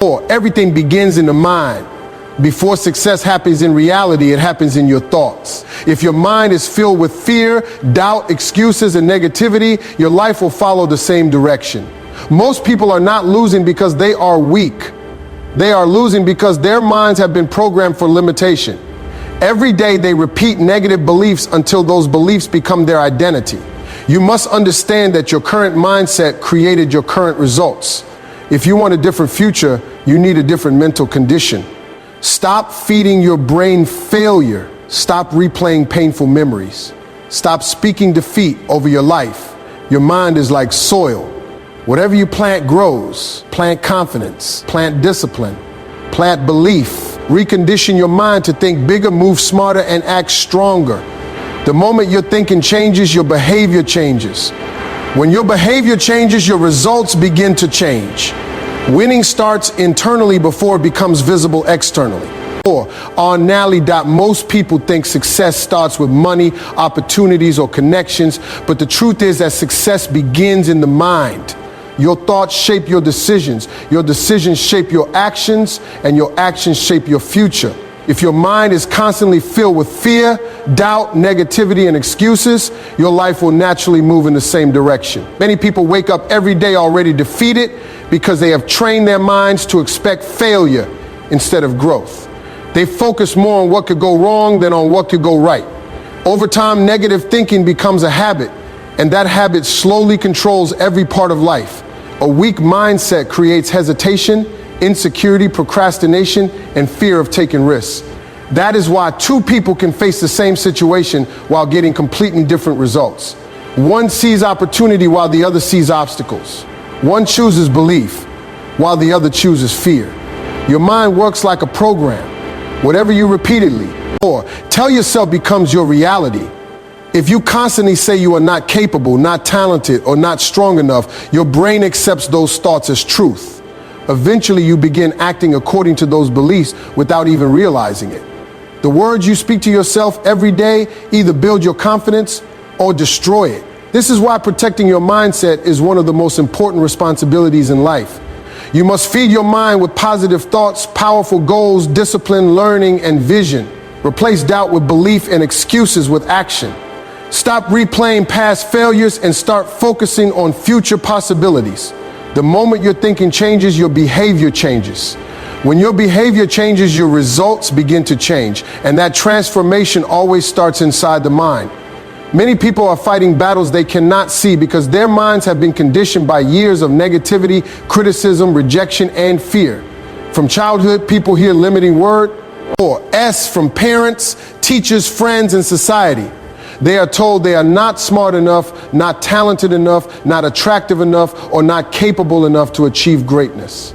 Everything begins in the mind. Before success happens in reality, it happens in your thoughts. If your mind is filled with fear, doubt, excuses, and negativity, your life will follow the same direction. Most people are not losing because they are weak. They are losing because their minds have been programmed for limitation. Every day they repeat negative beliefs until those beliefs become their identity. You must understand that your current mindset created your current results. If you want a different future, you need a different mental condition. Stop feeding your brain failure. Stop replaying painful memories. Stop speaking defeat over your life. Your mind is like soil. Whatever you plant grows. Plant confidence, plant discipline, plant belief. Recondition your mind to think bigger, move smarter, and act stronger. The moment your thinking changes, your behavior changes. When your behavior changes, your results begin to change. Winning starts internally before it becomes visible externally. Most people think success starts with money, opportunities, or connections, but the truth is that success begins in the mind. Your thoughts shape your decisions shape your actions, and your actions shape your future. If your mind is constantly filled with fear, doubt, negativity, and excuses, your life will naturally move in the same direction. Many people wake up every day already defeated because they have trained their minds to expect failure instead of growth. They focus more on what could go wrong than on what could go right. Over time, negative thinking becomes a habit, and that habit slowly controls every part of life. A weak mindset creates hesitation, insecurity, procrastination, and fear of taking risks. That is why two people can face the same situation while getting completely different results. One sees opportunity while the other sees obstacles. One chooses belief while the other chooses fear. Your mind works like a program. Whatever you repeatedly or tell yourself becomes your reality. If you constantly say you are not capable, not talented, or not strong enough, your brain accepts those thoughts as truth. Eventually, you begin acting according to those beliefs without even realizing it. The words you speak to yourself every day either build your confidence or destroy it. This is why protecting your mindset is one of the most important responsibilities in life. You must feed your mind with positive thoughts, powerful goals, discipline, learning, and vision. Replace doubt with belief and excuses with action. Stop replaying past failures and start focusing on future possibilities. The moment your thinking changes, your behavior changes. When your behavior changes, your results begin to change, and that transformation always starts inside the mind. Many people are fighting battles they cannot see because their minds have been conditioned by years of negativity, criticism, rejection, and fear. From childhood, people hear limiting word or S from parents, teachers, friends, and society. They are told they are not smart enough, not talented enough, not attractive enough, or not capable enough to achieve greatness.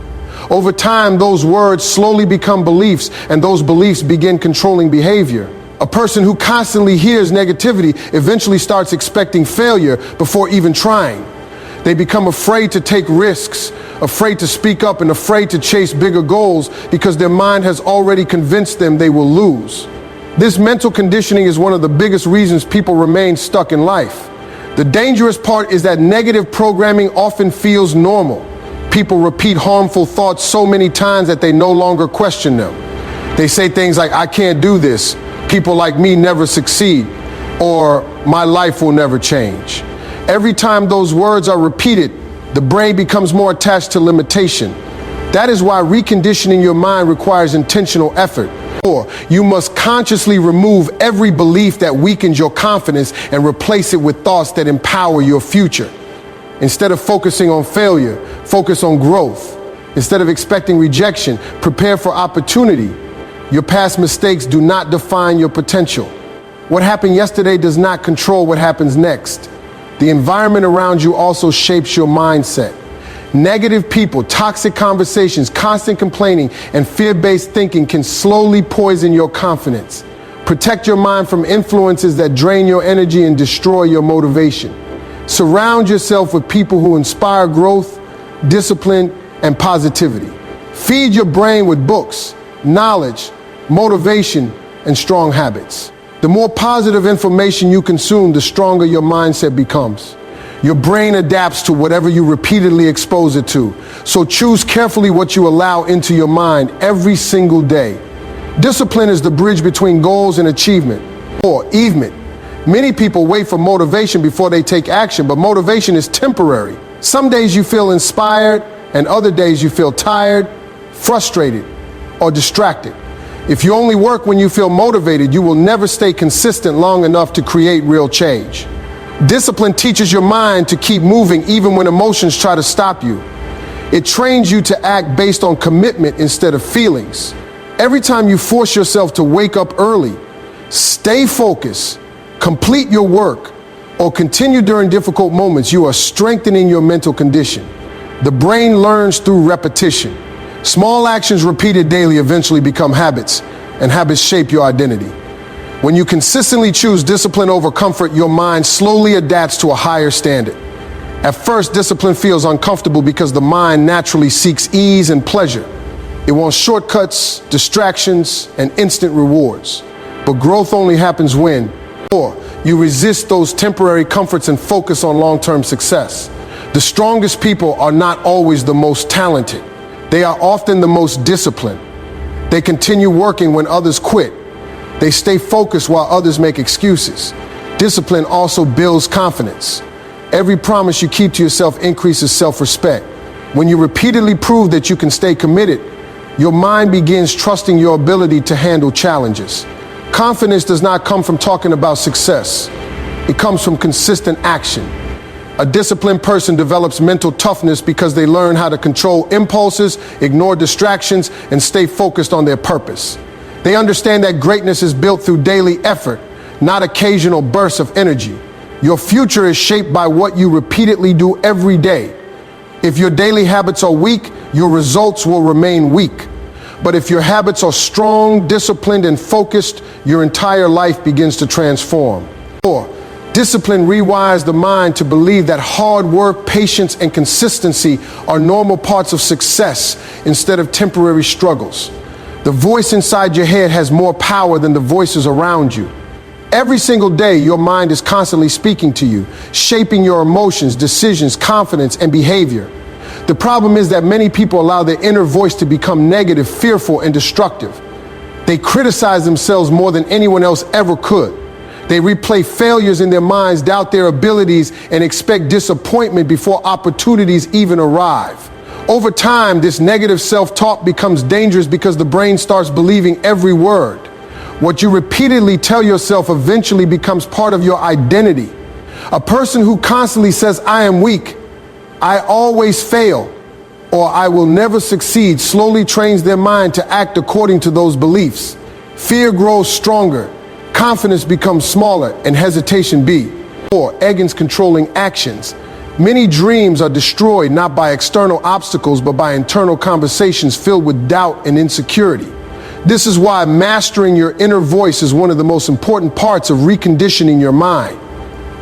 Over time, those words slowly become beliefs, and those beliefs begin controlling behavior. A person who constantly hears negativity eventually starts expecting failure before even trying. They become afraid to take risks, afraid to speak up, and afraid to chase bigger goals because their mind has already convinced them they will lose. This mental conditioning is one of the biggest reasons people remain stuck in life. The dangerous part is that negative programming often feels normal. People repeat harmful thoughts so many times that they no longer question them. They say things like, I can't do this, people like me never succeed, or my life will never change. Every time those words are repeated, the brain becomes more attached to limitation. That is why reconditioning your mind requires intentional effort. You must consciously remove every belief that weakens your confidence and replace it with thoughts that empower your future. Instead of focusing on failure, focus on growth. Instead of expecting rejection, prepare for opportunity. Your past mistakes do not define your potential. What happened yesterday does not control what happens next. The environment around you also shapes your mindset. Negative people, toxic conversations, constant complaining, and fear-based thinking can slowly poison your confidence. Protect your mind from influences that drain your energy and destroy your motivation. Surround yourself with people who inspire growth, discipline, and positivity. Feed your brain with books, knowledge, motivation, and strong habits. The more positive information you consume, the stronger your mindset becomes. Your brain adapts to whatever you repeatedly expose it to. So choose carefully what you allow into your mind every single day. Discipline is the bridge between goals and achievement, or achievement. Many people wait for motivation before they take action, but motivation is temporary. Some days you feel inspired, and other days you feel tired, frustrated, or distracted. If you only work when you feel motivated, you will never stay consistent long enough to create real change. Discipline teaches your mind to keep moving even when emotions try to stop you. It trains you to act based on commitment instead of feelings. Every time you force yourself to wake up early, stay focused, complete your work, or continue during difficult moments, you are strengthening your mental condition. The brain learns through repetition. Small actions repeated daily eventually become habits, and habits shape your identity. When you consistently choose discipline over comfort, your mind slowly adapts to a higher standard. At first, discipline feels uncomfortable because the mind naturally seeks ease and pleasure. It wants shortcuts, distractions, and instant rewards. But growth only happens when, or you resist those temporary comforts and focus on long-term success. The strongest people are not always the most talented. They are often the most disciplined. They continue working when others quit. They stay focused while others make excuses. Discipline also builds confidence. Every promise you keep to yourself increases self-respect. When you repeatedly prove that you can stay committed, your mind begins trusting your ability to handle challenges. Confidence does not come from talking about success. It comes from consistent action. A disciplined person develops mental toughness because they learn how to control impulses, ignore distractions, and stay focused on their purpose. They understand that greatness is built through daily effort, not occasional bursts of energy. Your future is shaped by what you repeatedly do every day. If your daily habits are weak, your results will remain weak. But if your habits are strong, disciplined, and focused, your entire life begins to transform. 4. Discipline rewires the mind to believe that hard work, patience, and consistency are normal parts of success instead of temporary struggles. The voice inside your head has more power than the voices around you. Every single day, your mind is constantly speaking to you, shaping your emotions, decisions, confidence, and behavior. The problem is that many people allow their inner voice to become negative, fearful, and destructive. They criticize themselves more than anyone else ever could. They replay failures in their minds, doubt their abilities, and expect disappointment before opportunities even arrive. Over time, this negative self-talk becomes dangerous because the brain starts believing every word. What you repeatedly tell yourself eventually becomes part of your identity. A person who constantly says, "I am weak," "I always fail," or "I will never succeed," slowly trains their mind to act according to those beliefs. Fear grows stronger, confidence becomes smaller, and hesitation be. 4. Against controlling actions. Many dreams are destroyed not by external obstacles, but by internal conversations filled with doubt and insecurity. This is why mastering your inner voice is one of the most important parts of reconditioning your mind.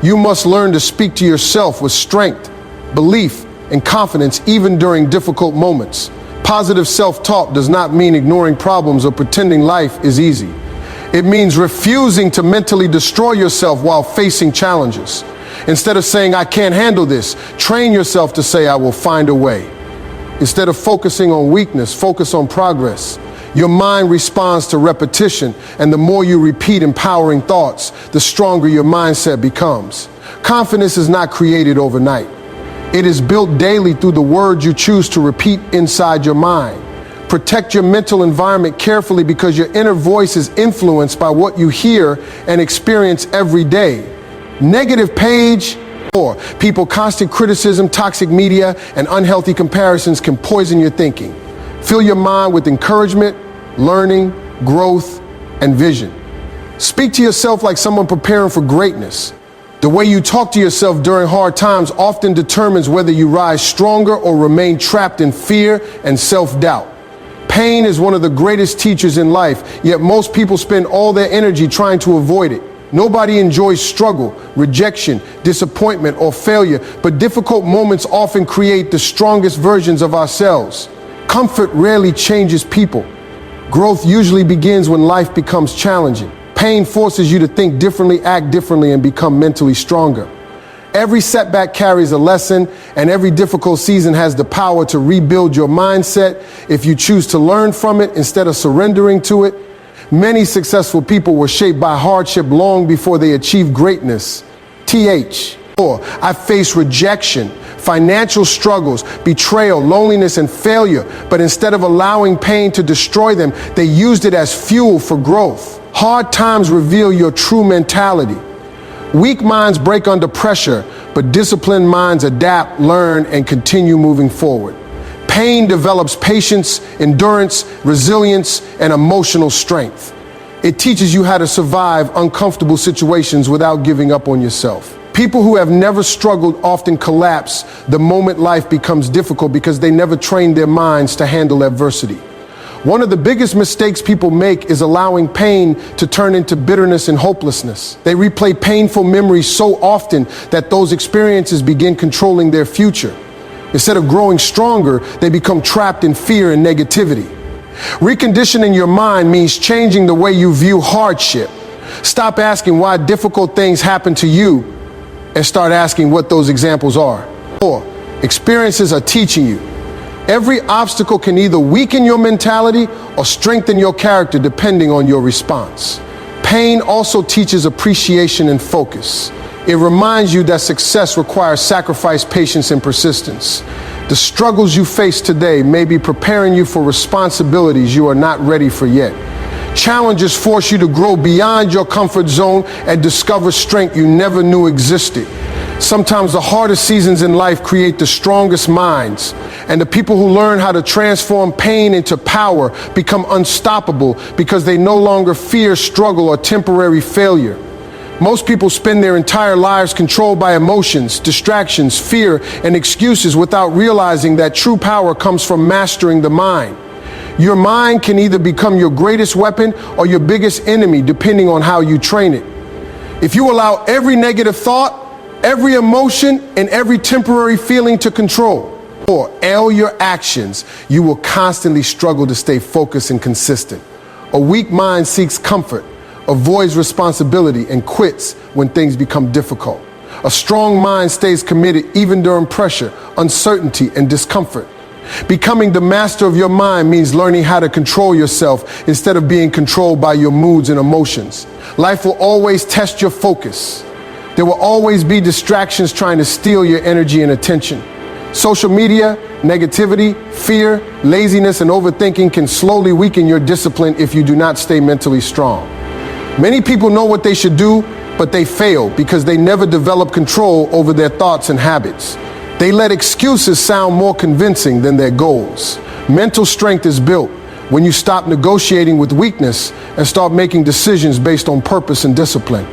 You must learn to speak to yourself with strength, belief, and confidence even during difficult moments. Positive self-talk does not mean ignoring problems or pretending life is easy. It means refusing to mentally destroy yourself while facing challenges. Instead of saying, "I can't handle this," train yourself to say, "I will find a way." Instead of focusing on weakness, focus on progress. Your mind responds to repetition, and the more you repeat empowering thoughts, the stronger your mindset becomes. Confidence is not created overnight. It is built daily through the words you choose to repeat inside your mind. Protect your mental environment carefully because your inner voice is influenced by what you hear and experience every day. Negative page, or people, constant criticism, toxic media, and unhealthy comparisons can poison your thinking. Fill your mind with encouragement, learning, growth, and vision. Speak to yourself like someone preparing for greatness. The way you talk to yourself during hard times often determines whether you rise stronger or remain trapped in fear and self-doubt. Pain is one of the greatest teachers in life, yet most people spend all their energy trying to avoid it. Nobody enjoys struggle, rejection, disappointment, or failure, but difficult moments often create the strongest versions of ourselves. Comfort rarely changes people. Growth usually begins when life becomes challenging. Pain forces you to think differently, act differently, and become mentally stronger. Every setback carries a lesson, and every difficult season has the power to rebuild your mindset if you choose to learn from it instead of surrendering to it. Many successful people were shaped by hardship long before they achieved greatness. I faced rejection, financial struggles, betrayal, loneliness, and failure, but instead of allowing pain to destroy them, they used it as fuel for growth. Hard times reveal your true mentality. Weak minds break under pressure, but disciplined minds adapt, learn, and continue moving forward. Pain develops patience, endurance, resilience, and emotional strength. It teaches you how to survive uncomfortable situations without giving up on yourself. People who have never struggled often collapse the moment life becomes difficult because they never trained their minds to handle adversity. One of the biggest mistakes people make is allowing pain to turn into bitterness and hopelessness. They replay painful memories so often that those experiences begin controlling their future. Instead of growing stronger, they become trapped in fear and negativity. Reconditioning your mind means changing the way you view hardship. Stop asking why difficult things happen to you and start asking what those examples are. Experiences are teaching you. Every obstacle can either weaken your mentality or strengthen your character depending on your response. Pain also teaches appreciation and focus. It reminds you that success requires sacrifice, patience, and persistence. The struggles you face today may be preparing you for responsibilities you are not ready for yet. Challenges force you to grow beyond your comfort zone and discover strength you never knew existed. Sometimes the hardest seasons in life create the strongest minds, and the people who learn how to transform pain into power become unstoppable because they no longer fear struggle or temporary failure. Most people spend their entire lives controlled by emotions, distractions, fear, and excuses without realizing that true power comes from mastering the mind. Your mind can either become your greatest weapon or your biggest enemy, depending on how you train it. If you allow every negative thought, every emotion, and every temporary feeling to control or your actions, you will constantly struggle to stay focused and consistent. A weak mind seeks comfort, avoids responsibility, and quits when things become difficult. A strong mind stays committed even during pressure, uncertainty, and discomfort. Becoming the master of your mind means learning how to control yourself instead of being controlled by your moods and emotions. Life will always test your focus. There will always be distractions trying to steal your energy and attention. Social media, negativity, fear, laziness, and overthinking can slowly weaken your discipline if you do not stay mentally strong. Many people know what they should do, but they fail because they never develop control over their thoughts and habits. They let excuses sound more convincing than their goals. Mental strength is built when you stop negotiating with weakness and start making decisions based on purpose and discipline.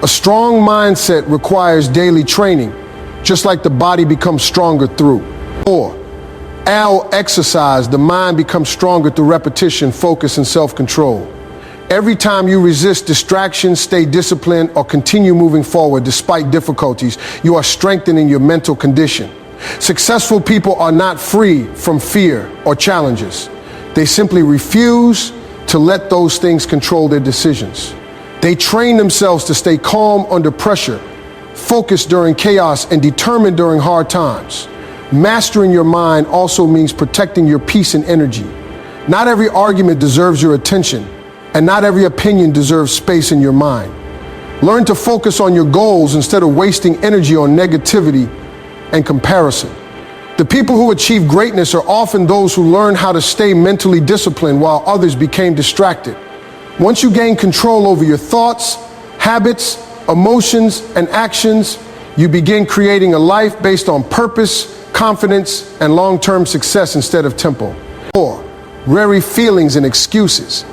A strong mindset requires daily training, just like the body becomes stronger through. Exercise, the mind becomes stronger through repetition, focus, and self-control. Every time you resist distractions, stay disciplined, or continue moving forward despite difficulties, you are strengthening your mental condition. Successful people are not free from fear or challenges. They simply refuse to let those things control their decisions. They train themselves to stay calm under pressure, focused during chaos, and determined during hard times. Mastering your mind also means protecting your peace and energy. Not every argument deserves your attention, and not every opinion deserves space in your mind. Learn to focus on your goals instead of wasting energy on negativity and comparison. The people who achieve greatness are often those who learn how to stay mentally disciplined while others became distracted. Once you gain control over your thoughts, habits, emotions, and actions, you begin creating a life based on purpose, confidence, and long-term success instead of tempo. Rare feelings and excuses.